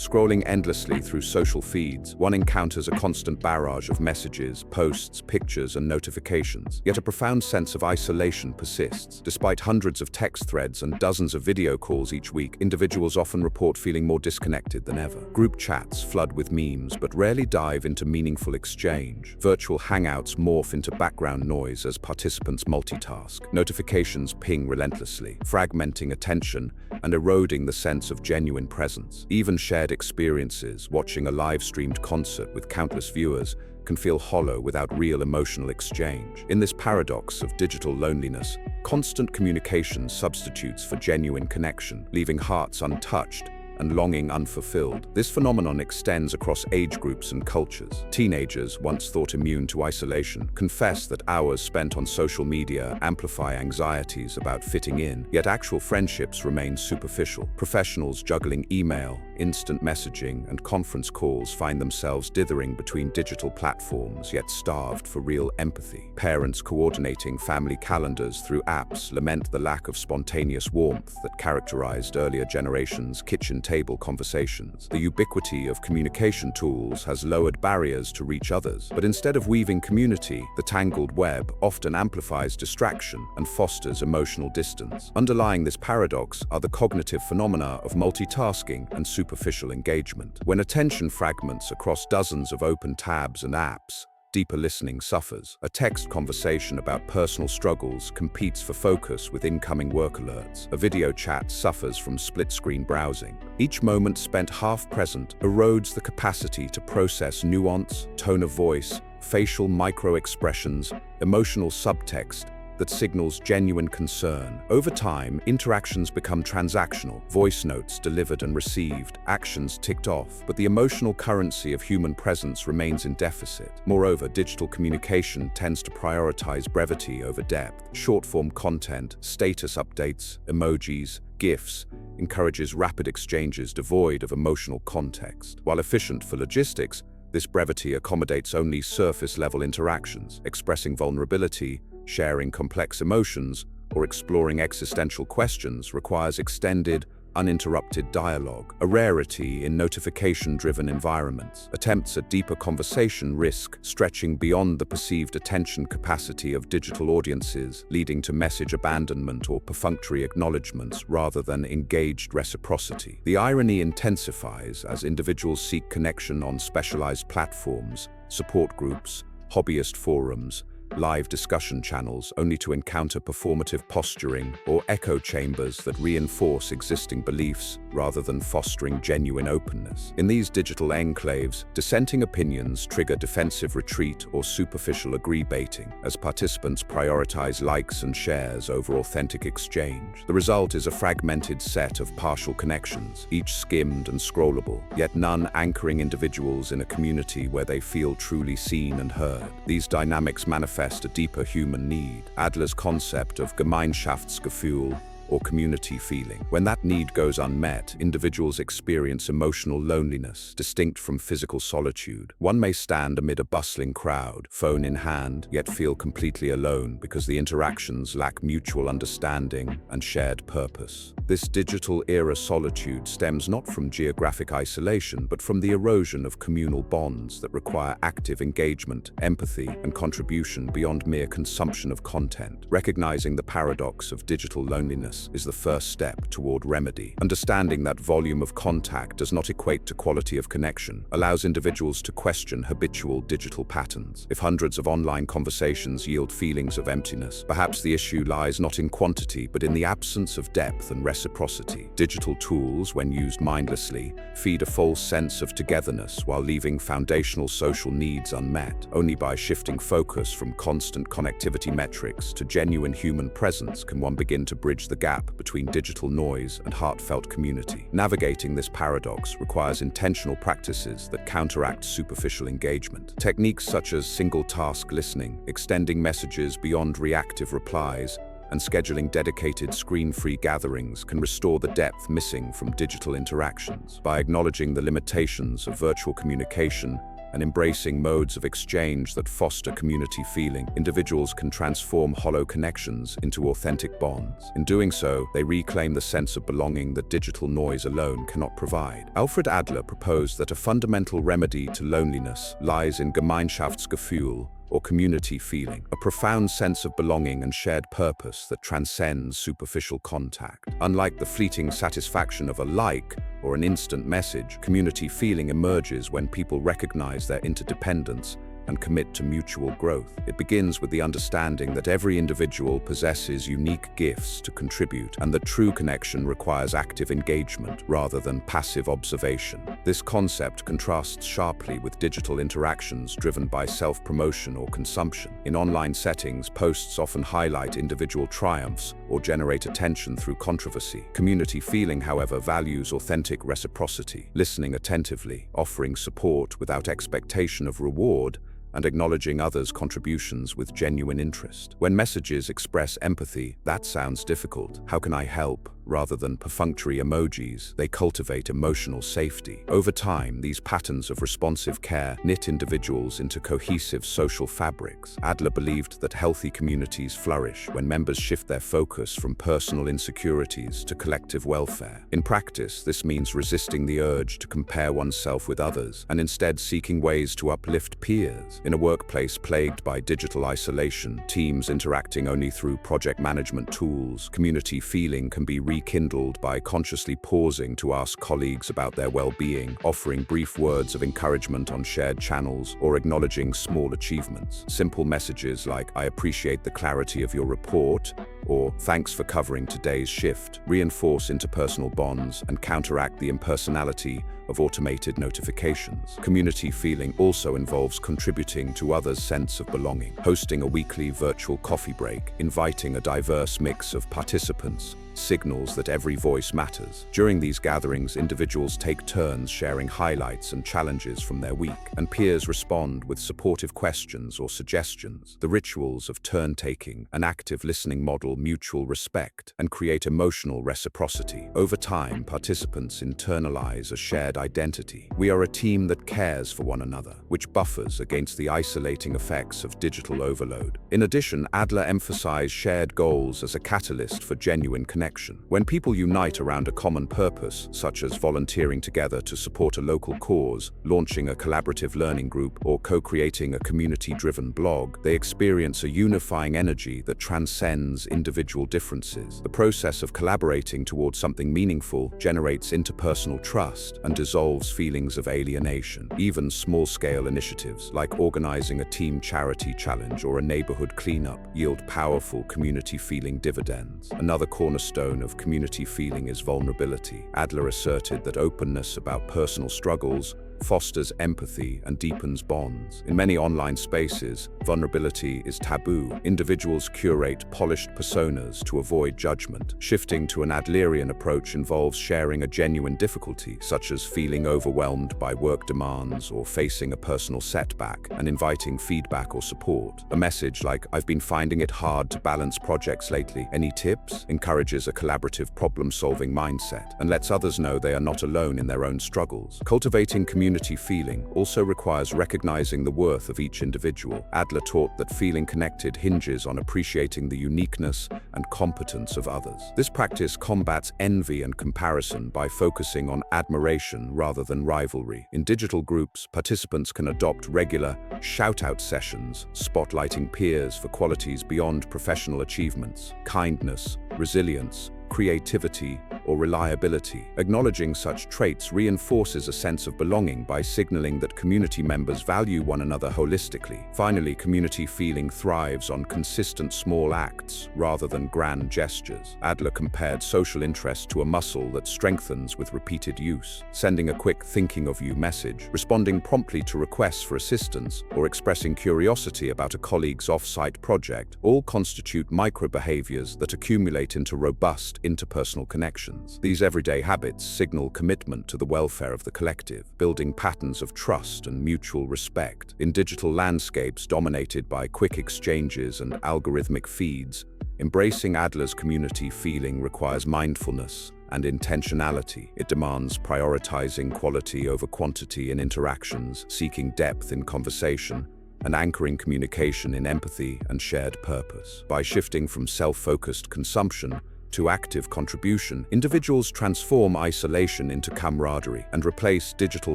Scrolling endlessly through social feeds, one encounters a constant barrage of messages, posts, pictures, and notifications. Yet a profound sense of isolation persists. Despite hundreds of text threads and dozens of video calls each week, individuals often report feeling more disconnected than ever. Group chats flood with memes, but rarely dive into meaningful exchange. Virtual hangouts morph into background noise as participants multitask. Notifications ping relentlessly, fragmenting attention and eroding the sense of genuine presence. Even shared experiences, watching a live-streamed concert with countless viewers, can feel hollow without real emotional exchange. In this paradox of digital loneliness, constant communication substitutes for genuine connection, leaving hearts untouched and longing unfulfilled. This phenomenon extends across age groups and cultures. Teenagers, once thought immune to isolation, confess that hours spent on social media amplify anxieties about fitting in, yet actual friendships remain superficial. Professionals juggling email, instant messaging, and conference calls find themselves dithering between digital platforms, yet starved for real empathy. Parents coordinating family calendars through apps lament the lack of spontaneous warmth that characterized earlier generations' kitchen table conversations. The ubiquity of communication tools has lowered barriers to reach others, but instead of weaving community, the tangled web often amplifies distraction and fosters emotional distance. Underlying this paradox are the cognitive phenomena of multitasking and superficial engagement. When attention fragments across dozens of open tabs and apps, deeper listening suffers. A text conversation about personal struggles competes for focus with incoming work alerts. A video chat suffers from split-screen browsing. Each moment spent half-present erodes the capacity to process nuance, tone of voice, facial micro-expressions, emotional subtext that signals genuine concern. Over time, interactions become transactional, voice notes delivered and received, actions ticked off, but the emotional currency of human presence remains in deficit. Moreover, digital communication tends to prioritize brevity over depth. Short-form content, status updates, emojis, GIFs, encourages rapid exchanges devoid of emotional context. While efficient for logistics, this brevity accommodates only surface-level interactions. Expressing vulnerability, sharing complex emotions, or exploring existential questions requires extended, uninterrupted dialogue, a rarity in notification-driven environments. Attempts at deeper conversation risk stretching beyond the perceived attention capacity of digital audiences, leading to message abandonment or perfunctory acknowledgements rather than engaged reciprocity. The irony intensifies as individuals seek connection on specialized platforms, support groups, hobbyist forums, live discussion channels, only to encounter performative posturing or echo chambers that reinforce existing beliefs rather than fostering genuine openness. In these digital enclaves, dissenting opinions trigger defensive retreat or superficial agree-baiting as participants prioritize likes and shares over authentic exchange. The result is a fragmented set of partial connections, each skimmed and scrollable, yet none anchoring individuals in a community where they feel truly seen and heard. These dynamics manifest a deeper human need, Adler's concept of Gemeinschaftsgefühl, or community feeling. When that need goes unmet, individuals experience emotional loneliness, distinct from physical solitude. One may stand amid a bustling crowd, phone in hand, yet feel completely alone because the interactions lack mutual understanding and shared purpose. This digital-era solitude stems not from geographic isolation, but from the erosion of communal bonds that require active engagement, empathy, and contribution beyond mere consumption of content. Recognizing the paradox of digital loneliness is the first step toward remedy. Understanding that volume of contact does not equate to quality of connection allows individuals to question habitual digital patterns. If hundreds of online conversations yield feelings of emptiness, perhaps the issue lies not in quantity but in the absence of depth and reciprocity. Digital tools, when used mindlessly, feed a false sense of togetherness while leaving foundational social needs unmet. Only by shifting focus from constant connectivity metrics to genuine human presence can one begin to bridge the gap between digital noise and heartfelt community. Navigating this paradox requires intentional practices that counteract superficial engagement. Techniques such as single-task listening, extending messages beyond reactive replies, and scheduling dedicated screen-free gatherings can restore the depth missing from digital interactions. By acknowledging the limitations of virtual communication and embracing modes of exchange that foster community feeling, individuals can transform hollow connections into authentic bonds. In doing so, they reclaim the sense of belonging that digital noise alone cannot provide. Alfred Adler proposed that a fundamental remedy to loneliness lies in Gemeinschaftsgefühl, or community feeling, a profound sense of belonging and shared purpose that transcends superficial contact. Unlike the fleeting satisfaction of a like or an instant message, community feeling emerges when people recognize their interdependence and commit to mutual growth. It begins with the understanding that every individual possesses unique gifts to contribute, and that true connection requires active engagement rather than passive observation. This concept contrasts sharply with digital interactions driven by self-promotion or consumption. In online settings, posts often highlight individual triumphs or generate attention through controversy. Community feeling, however, values authentic reciprocity, listening attentively, offering support without expectation of reward, and acknowledging others' contributions with genuine interest. When messages express empathy, that sounds difficult. How can I help? Rather than perfunctory emojis, they cultivate emotional safety. Over time, these patterns of responsive care knit individuals into cohesive social fabrics. Adler believed that healthy communities flourish when members shift their focus from personal insecurities to collective welfare. In practice, this means resisting the urge to compare oneself with others and instead seeking ways to uplift peers. In a workplace plagued by digital isolation, teams interacting only through project management tools, community feeling can be rekindled by consciously pausing to ask colleagues about their well-being, offering brief words of encouragement on shared channels, or acknowledging small achievements. Simple messages like, "I appreciate the clarity of your report," or "Thanks for covering today's shift," reinforce interpersonal bonds and counteract the impersonality of automated notifications. Community feeling also involves contributing to others' sense of belonging. Hosting a weekly virtual coffee break, inviting a diverse mix of participants, signals that every voice matters. During these gatherings, individuals take turns sharing highlights and challenges from their week, and peers respond with supportive questions or suggestions. The rituals of turn-taking, an active listening model, mutual respect, and create emotional reciprocity. Over time, participants internalize a shared identity. We are a team that cares for one another, which buffers against the isolating effects of digital overload. In addition, Adler emphasized shared goals as a catalyst for genuine connection. When people unite around a common purpose, such as volunteering together to support a local cause, launching a collaborative learning group, or co-creating a community-driven blog, they experience a unifying energy that transcends individual differences. The process of collaborating towards something meaningful generates interpersonal trust and dissolves feelings of alienation. Even small-scale initiatives, like organizing a team charity challenge or a neighborhood cleanup, yield powerful community feeling dividends. Another cornerstone of community feeling is vulnerability. Adler asserted that openness about personal struggles fosters empathy and deepens bonds. In many online spaces, vulnerability is taboo. Individuals curate polished personas to avoid judgment. Shifting to an Adlerian approach involves sharing a genuine difficulty, such as feeling overwhelmed by work demands or facing a personal setback, and inviting feedback or support. A message like, "I've been finding it hard to balance projects lately. Any tips?" encourages a collaborative problem-solving mindset and lets others know they are not alone in their own struggles. Cultivating community feeling also requires recognizing the worth of each individual. Adler taught that feeling connected hinges on appreciating the uniqueness and competence of others. This practice combats envy and comparison by focusing on admiration rather than rivalry. In digital groups, participants can adopt regular shout-out sessions, spotlighting peers for qualities beyond professional achievements, kindness, resilience, creativity, or reliability. Acknowledging such traits reinforces a sense of belonging by signaling that community members value one another holistically. Finally, community feeling thrives on consistent small acts rather than grand gestures. Adler compared social interest to a muscle that strengthens with repeated use. Sending a quick "thinking of you" message, responding promptly to requests for assistance, or expressing curiosity about a colleague's off-site project all constitute micro-behaviors that accumulate into robust interpersonal connections. These everyday habits signal commitment to the welfare of the collective, building patterns of trust and mutual respect. In digital landscapes dominated by quick exchanges and algorithmic feeds, embracing Adler's community feeling requires mindfulness and intentionality. It demands prioritizing quality over quantity in interactions, seeking depth in conversation, and anchoring communication in empathy and shared purpose. By shifting from self-focused consumption to active contribution, individuals transform isolation into camaraderie and replace digital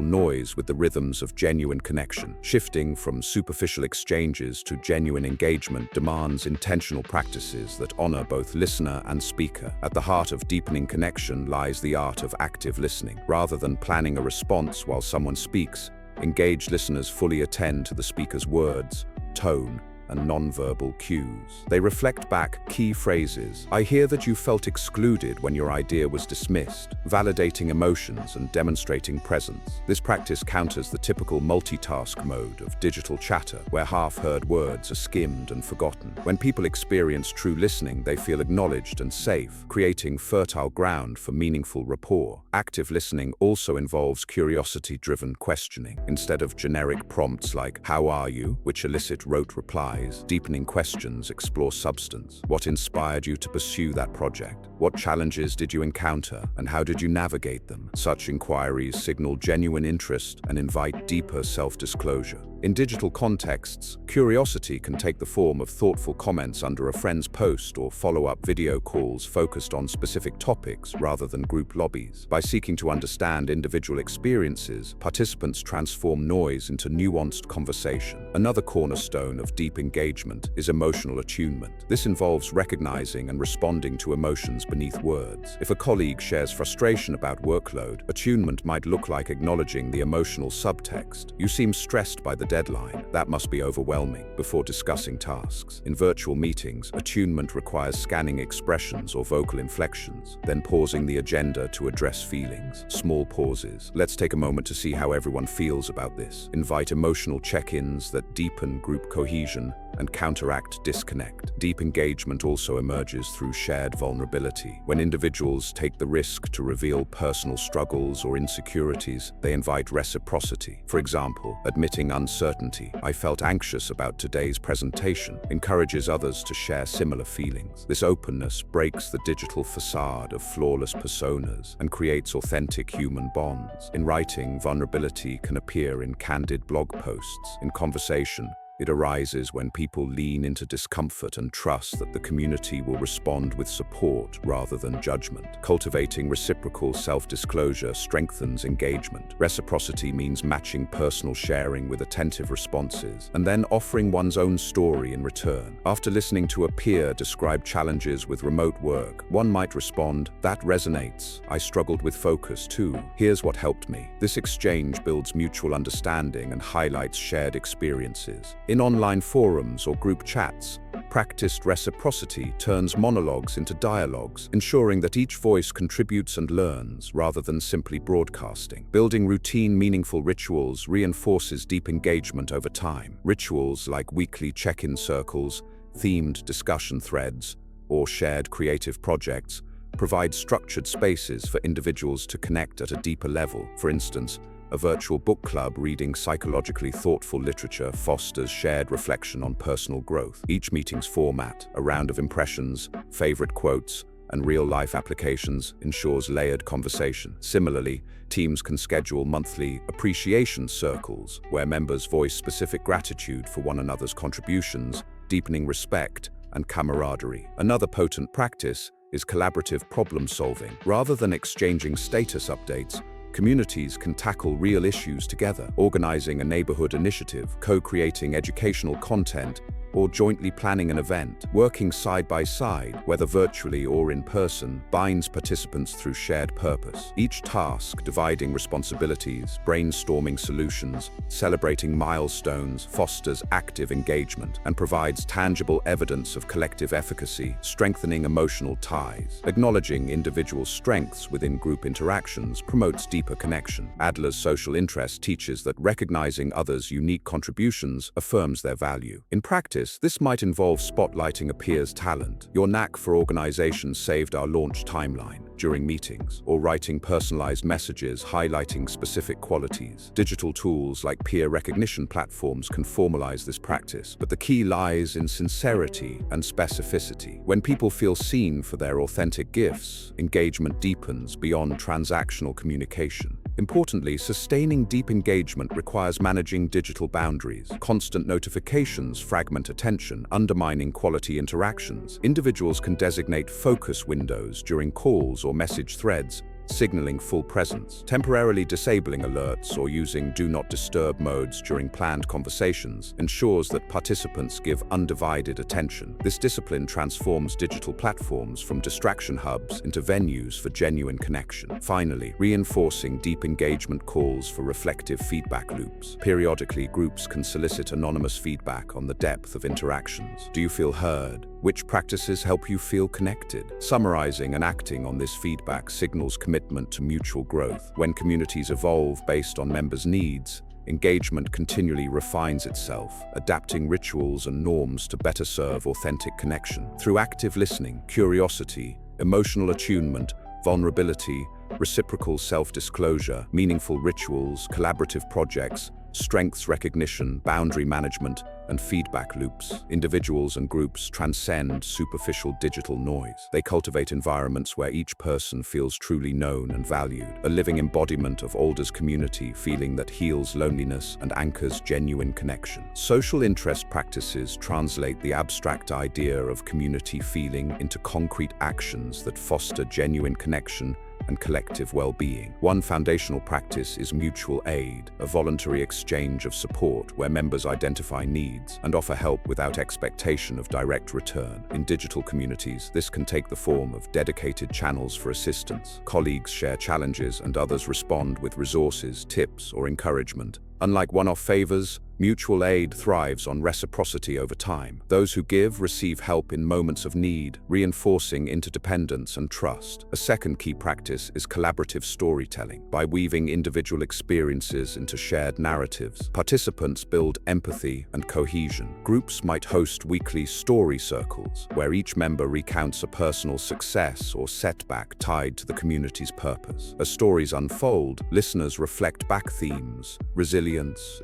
noise with the rhythms of genuine connection. Shifting from superficial exchanges to genuine engagement demands intentional practices that honor both listener and speaker. At the heart of deepening connection lies the art of active listening. Rather than planning a response while someone speaks, engaged listeners fully attend to the speaker's words, tone, and nonverbal cues. They reflect back key phrases. I hear that you felt excluded when your idea was dismissed, validating emotions and demonstrating presence. This practice counters the typical multitask mode of digital chatter, where half-heard words are skimmed and forgotten. When people experience true listening, they feel acknowledged and safe, creating fertile ground for meaningful rapport. Active listening also involves curiosity-driven questioning. Instead of generic prompts like, "How are you?" which elicit rote replies, deepening questions explore substance. What inspired you to pursue that project? What challenges did you encounter, and how did you navigate them? Such inquiries signal genuine interest and invite deeper self-disclosure. In digital contexts, curiosity can take the form of thoughtful comments under a friend's post or follow-up video calls focused on specific topics rather than group lobbies. By seeking to understand individual experiences, participants transform noise into nuanced conversation. Another cornerstone of deep engagement is emotional attunement. This involves recognizing and responding to emotions beneath words. If a colleague shares frustration about workload, attunement might look like acknowledging the emotional subtext. "You seem stressed by the deadline. That must be overwhelming," before discussing tasks. In virtual meetings, attunement requires scanning expressions or vocal inflections, then pausing the agenda to address feelings. Small pauses. Let's take a moment to see how everyone feels about this. Invite emotional check-ins that deepen group cohesion and counteract disconnect. Deep engagement also emerges through shared vulnerability. When individuals take the risk to reveal personal struggles or insecurities, they invite reciprocity. For example, admitting uncertainty, "I felt anxious about today's presentation," encourages others to share similar feelings. This openness breaks the digital facade of flawless personas and creates authentic human bonds. In writing, vulnerability can appear in candid blog posts. In conversation, it arises when people lean into discomfort and trust that the community will respond with support rather than judgment. Cultivating reciprocal self-disclosure strengthens engagement. Reciprocity means matching personal sharing with attentive responses, and then offering one's own story in return. After listening to a peer describe challenges with remote work, one might respond, "That resonates. I struggled with focus too. Here's what helped me." This exchange builds mutual understanding and highlights shared experiences. In online forums or group chats, practiced reciprocity turns monologues into dialogues, ensuring that each voice contributes and learns rather than simply broadcasting. Building routine, meaningful rituals reinforces deep engagement over time. Rituals like weekly check-in circles, themed discussion threads, or shared creative projects provide structured spaces for individuals to connect at a deeper level. For instance, a virtual book club reading psychologically thoughtful literature fosters shared reflection on personal growth. Each meeting's format, a round of impressions, favorite quotes, and real-life applications, ensures layered conversation. Similarly, teams can schedule monthly appreciation circles, where members voice specific gratitude for one another's contributions, deepening respect and camaraderie. Another potent practice is collaborative problem-solving. Rather than exchanging status updates, communities can tackle real issues together. Organizing a neighborhood initiative, co-creating educational content, or jointly planning an event. Working side by side, whether virtually or in person, binds participants through shared purpose. Each task dividing responsibilities, brainstorming solutions, celebrating milestones, fosters active engagement and provides tangible evidence of collective efficacy, strengthening emotional ties. Acknowledging individual strengths within group interactions promotes deeper connection. Adler's social interest teaches that recognizing others' unique contributions affirms their value. In practice, practice, this might involve spotlighting a peer's talent. Your knack for organization saved our launch timeline during meetings, or writing personalized messages highlighting specific qualities. Digital tools like peer recognition platforms can formalize this practice, but the key lies in sincerity and specificity. When people feel seen for their authentic gifts, engagement deepens beyond transactional communication. Importantly, sustaining deep engagement requires managing digital boundaries. Constant notifications fragment attention, undermining quality interactions. Individuals can designate focus windows during calls or message threads, signaling full presence. Temporarily disabling alerts or using Do Not Disturb modes during planned conversations ensures that participants give undivided attention. This discipline transforms digital platforms from distraction hubs into venues for genuine connection. Finally, reinforcing deep engagement calls for reflective feedback loops. Periodically, groups can solicit anonymous feedback on the depth of interactions. Do you feel heard? Which practices help you feel connected? Summarizing and acting on this feedback signals commitment to mutual growth. When communities evolve based on members' needs, engagement continually refines itself, adapting rituals and norms to better serve authentic connection. Through active listening, curiosity, emotional attunement, vulnerability, reciprocal self-disclosure, meaningful rituals, collaborative projects, strengths recognition, boundary management, and feedback loops, individuals and groups transcend superficial digital noise. They cultivate environments where each person feels truly known and valued, a living embodiment of Alder's community, feeling that heals loneliness and anchors genuine connection. Social interest practices translate the abstract idea of community feeling into concrete actions that foster genuine connection and collective well-being. One foundational practice is mutual aid, a voluntary exchange of support where members identify needs and offer help without expectation of direct return. In digital communities, this can take the form of dedicated channels for assistance. Colleagues share challenges and others respond with resources, tips, or encouragement. Unlike one-off favors, mutual aid thrives on reciprocity over time. Those who give receive help in moments of need, reinforcing interdependence and trust. A second key practice is collaborative storytelling. By weaving individual experiences into shared narratives, participants build empathy and cohesion. Groups might host weekly story circles, where each member recounts a personal success or setback tied to the community's purpose. As stories unfold, listeners reflect back themes, resilience,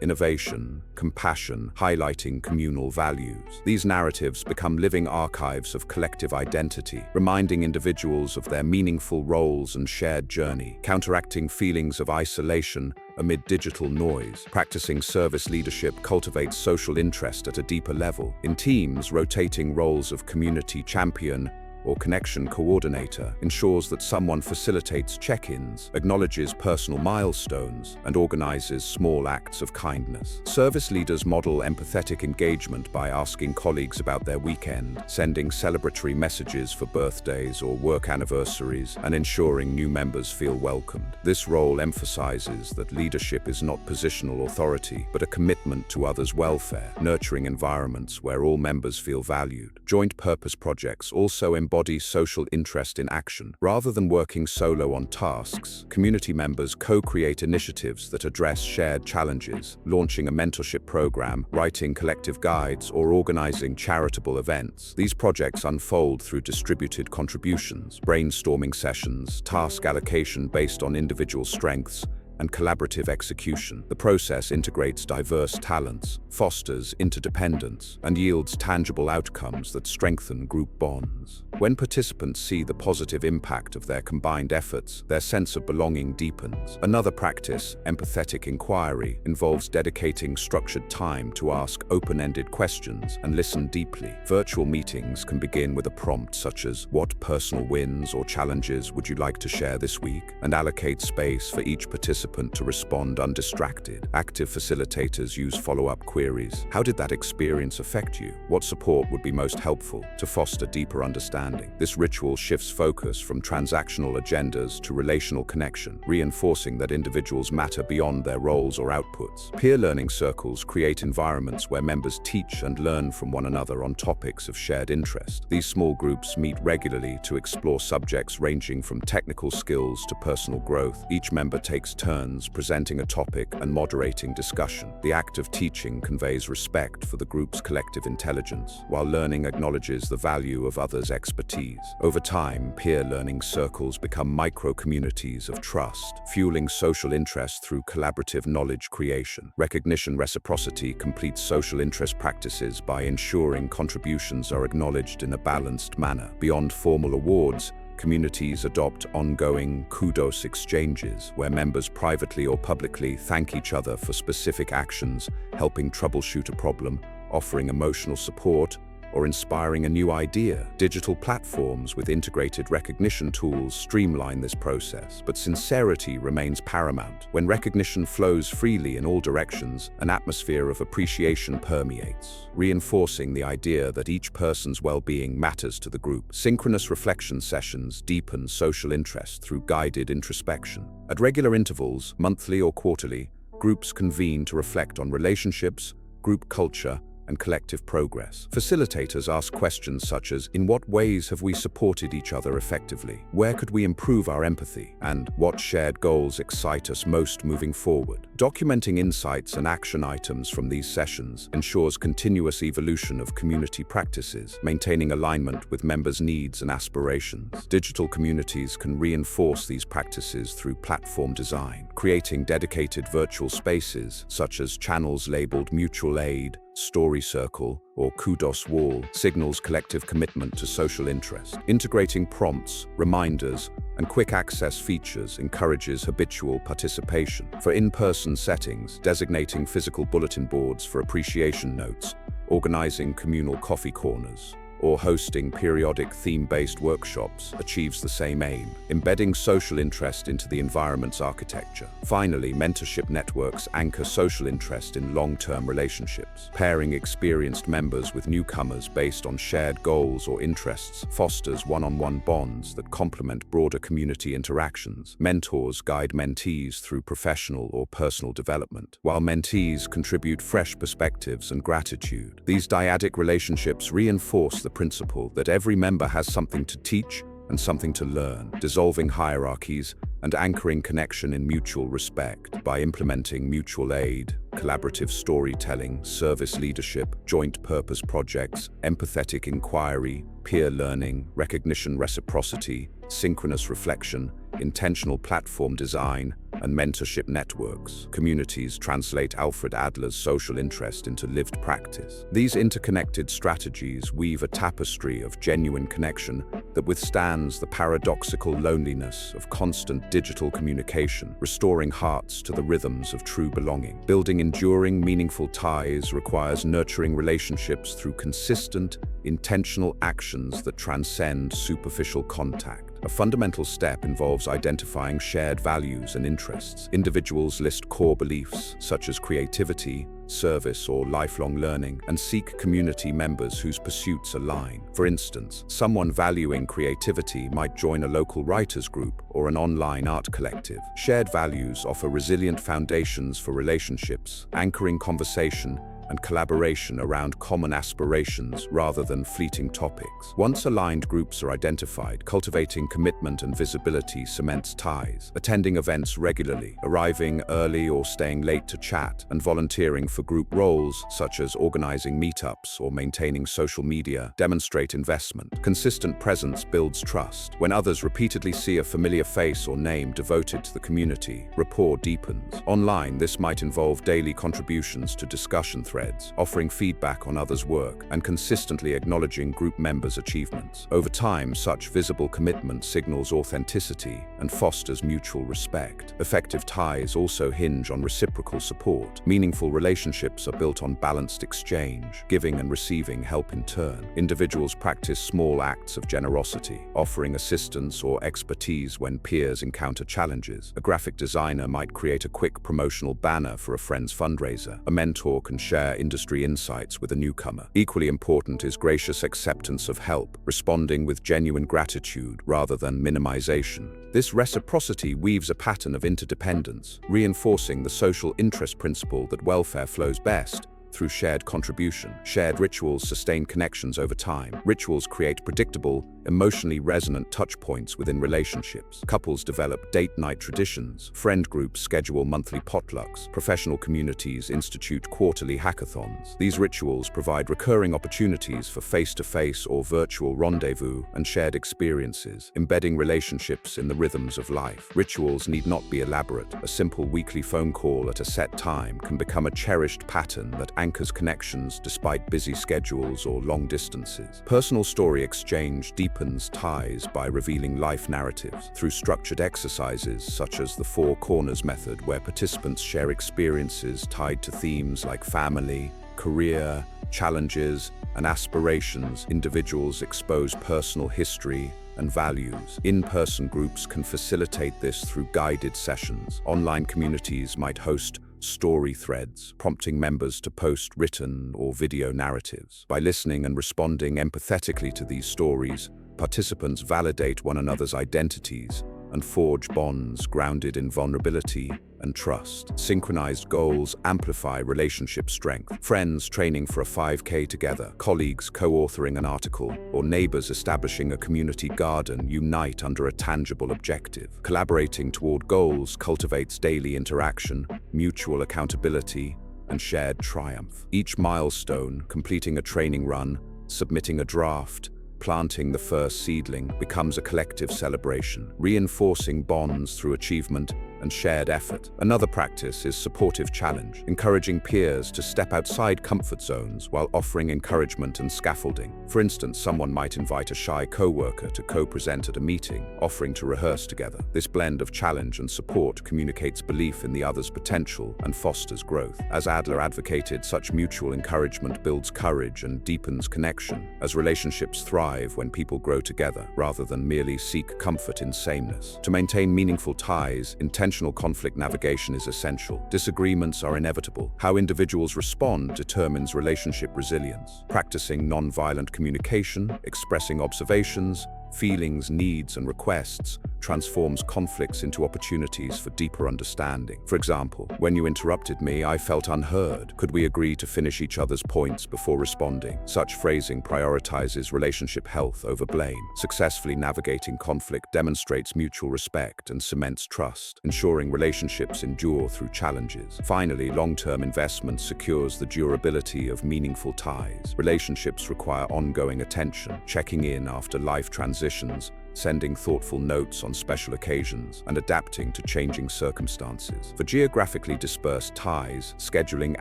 innovation, compassion, highlighting communal values. These narratives become living archives of collective identity, reminding individuals of their meaningful roles and shared journey, counteracting feelings of isolation amid digital noise. Practicing service leadership cultivates social interest at a deeper level. In teams, rotating roles of community champion or connection coordinator ensures that someone facilitates check-ins, acknowledges personal milestones, and organizes small acts of kindness. Service leaders model empathetic engagement by asking colleagues about their weekend, sending celebratory messages for birthdays or work anniversaries, and ensuring new members feel welcomed. This role emphasizes that leadership is not positional authority, but a commitment to others' welfare, nurturing environments where all members feel valued. Joint purpose projects also embody social interest in action. Rather than working solo on tasks, community members co-create initiatives that address shared challenges, launching a mentorship program, writing collective guides, or organizing charitable events. These projects unfold through distributed contributions, brainstorming sessions, task allocation based on individual strengths, and collaborative execution. The process integrates diverse talents, fosters interdependence, and yields tangible outcomes that strengthen group bonds. When participants see the positive impact of their combined efforts, their sense of belonging deepens. Another practice, empathetic inquiry, involves dedicating structured time to ask open-ended questions and listen deeply. Virtual meetings can begin with a prompt such as, "What personal wins or challenges would you like to share this week?" and allocate space for each participant to respond undistracted. Active facilitators use follow-up queries. How did that experience affect you? What support would be most helpful to foster deeper understanding? This ritual shifts focus from transactional agendas to relational connection, reinforcing that individuals matter beyond their roles or outputs. Peer learning circles create environments where members teach and learn from one another on topics of shared interest. These small groups meet regularly to explore subjects ranging from technical skills to personal growth. Each member takes turns turns, presenting a topic and moderating discussion. The act of teaching conveys respect for the group's collective intelligence, while learning acknowledges the value of others' expertise. Over time, peer learning circles become micro-communities of trust, fueling social interest through collaborative knowledge creation. Recognition reciprocity completes social interest practices by ensuring contributions are acknowledged in a balanced manner. Beyond formal awards, communities adopt ongoing kudos exchanges, where members privately or publicly thank each other for specific actions, helping troubleshoot a problem, offering emotional support, or inspiring a new idea. Digital platforms with integrated recognition tools streamline this process, but sincerity remains paramount. When recognition flows freely in all directions, an atmosphere of appreciation permeates, reinforcing the idea that each person's well-being matters to the group. Synchronous reflection sessions deepen social interest through guided introspection. At regular intervals, monthly or quarterly, groups convene to reflect on relationships, group culture, and collective progress. Facilitators ask questions such as, in what ways have we supported each other effectively? Where could we improve our empathy? And what shared goals excite us most moving forward? Documenting insights and action items from these sessions ensures continuous evolution of community practices, maintaining alignment with members' needs and aspirations. Digital communities can reinforce these practices through platform design, creating dedicated virtual spaces such as channels labeled mutual aid, story circle, or kudos wall signals collective commitment to social interest. Integrating prompts, reminders, and quick access features encourages habitual participation. For in-person settings, designating physical bulletin boards for appreciation notes, organizing communal coffee corners, or hosting periodic theme-based workshops achieves the same aim, embedding social interest into the environment's architecture. Finally, mentorship networks anchor social interest in long-term relationships. Pairing experienced members with newcomers based on shared goals or interests fosters one-on-one bonds that complement broader community interactions. Mentors guide mentees through professional or personal development, while mentees contribute fresh perspectives and gratitude. These dyadic relationships reinforce the principle that every member has something to teach and something to learn, dissolving hierarchies and anchoring connection in mutual respect. By implementing mutual aid, collaborative storytelling, service leadership, joint purpose projects, empathetic inquiry, peer learning, recognition reciprocity, synchronous reflection, intentional platform design, and mentorship networks, communities translate Alfred Adler's social interest into lived practice. These interconnected strategies weave a tapestry of genuine connection that withstands the paradoxical loneliness of constant digital communication, restoring hearts to the rhythms of true belonging. Building enduring, meaningful ties requires nurturing relationships through consistent, intentional actions that transcend superficial contact. A fundamental step involves identifying shared values and interests. Individuals list core beliefs, such as creativity, service, or lifelong learning, and seek community members whose pursuits align. For instance, someone valuing creativity might join a local writers group or an online art collective. Shared values offer resilient foundations for relationships, anchoring conversation and collaboration around common aspirations rather than fleeting topics. Once aligned groups are identified, cultivating commitment and visibility cements ties. Attending events regularly, arriving early or staying late to chat, and volunteering for group roles such as organizing meetups or maintaining social media demonstrate investment. Consistent presence builds trust. When others repeatedly see a familiar face or name devoted to the community, rapport deepens. Online, this might involve daily contributions to discussion threads, offering feedback on others' work, and consistently acknowledging group members' achievements. Over time, such visible commitment signals authenticity and fosters mutual respect. Effective ties also hinge on reciprocal support. Meaningful relationships are built on balanced exchange, giving and receiving help in turn. Individuals practice small acts of generosity, offering assistance or expertise when peers encounter challenges. A graphic designer might create a quick promotional banner for a friend's fundraiser. A mentor can share industry insights with a newcomer. Equally important is gracious acceptance of help, responding with genuine gratitude rather than minimization. This reciprocity weaves a pattern of interdependence, reinforcing the social interest principle that welfare flows best through shared contribution. Shared rituals sustain connections over time. Rituals create predictable, emotionally resonant touchpoints within relationships. Couples develop date night traditions, friend groups schedule monthly potlucks, professional communities institute quarterly hackathons. These rituals provide recurring opportunities for face-to-face or virtual rendezvous and shared experiences, embedding relationships in the rhythms of life. Rituals need not be elaborate. A simple weekly phone call at a set time can become a cherished pattern that anchors connections despite busy schedules or long distances. Personal story exchange deepens ties by revealing life narratives through structured exercises such as the Four Corners method, where participants share experiences tied to themes like family, career, challenges, and aspirations. Individuals expose personal history and values. In-person groups can facilitate this through guided sessions. Online communities might host story threads, prompting members to post written or video narratives. By listening and responding empathetically to these stories, participants validate one another's identities and forge bonds grounded in vulnerability and trust. Synchronized goals amplify relationship strength. Friends training for a 5K together, colleagues co-authoring an article, or neighbors establishing a community garden unite under a tangible objective. Collaborating toward goals cultivates daily interaction, mutual accountability, and shared triumph. Each milestone, completing a training run, submitting a draft, planting the first seedling, becomes a collective celebration, reinforcing bonds through achievement and shared effort. Another practice is supportive challenge, encouraging peers to step outside comfort zones while offering encouragement and scaffolding. For instance, someone might invite a shy co-worker to co-present at a meeting, offering to rehearse together. This blend of challenge and support communicates belief in the other's potential and fosters growth. As Adler advocated, such mutual encouragement builds courage and deepens connection, as relationships thrive when people grow together rather than merely seek comfort in sameness. To maintain meaningful ties, intentional conflict navigation is essential. Disagreements are inevitable. How individuals respond determines relationship resilience. Practicing nonviolent communication, expressing observations, feelings, needs, and requests transforms conflicts into opportunities for deeper understanding. For example, when you interrupted me, I felt unheard. Could we agree to finish each other's points before responding? Such phrasing prioritizes relationship health over blame. Successfully navigating conflict demonstrates mutual respect and cements trust, ensuring relationships endure through challenges. Finally, long-term investment secures the durability of meaningful ties. Relationships require ongoing attention, checking in after life transitions, sending thoughtful notes on special occasions, and adapting to changing circumstances. For geographically dispersed ties, scheduling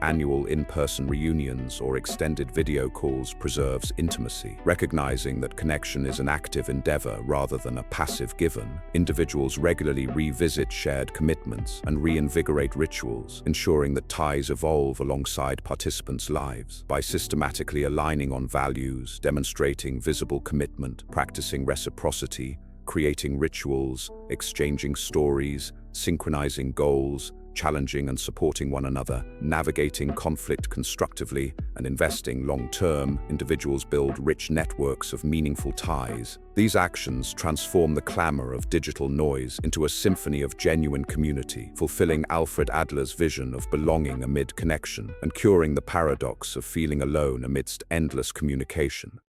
annual in-person reunions or extended video calls preserves intimacy. Recognizing that connection is an active endeavor rather than a passive given, individuals regularly revisit shared commitments and reinvigorate rituals, ensuring that ties evolve alongside participants' lives. By systematically aligning on values, demonstrating visible commitment, practicing reciprocity, creating rituals, exchanging stories, synchronizing goals, challenging and supporting one another, navigating conflict constructively, and investing long-term, individuals build rich networks of meaningful ties. These actions transform the clamor of digital noise into a symphony of genuine community, fulfilling Alfred Adler's vision of belonging amid connection and curing the paradox of feeling alone amidst endless communication.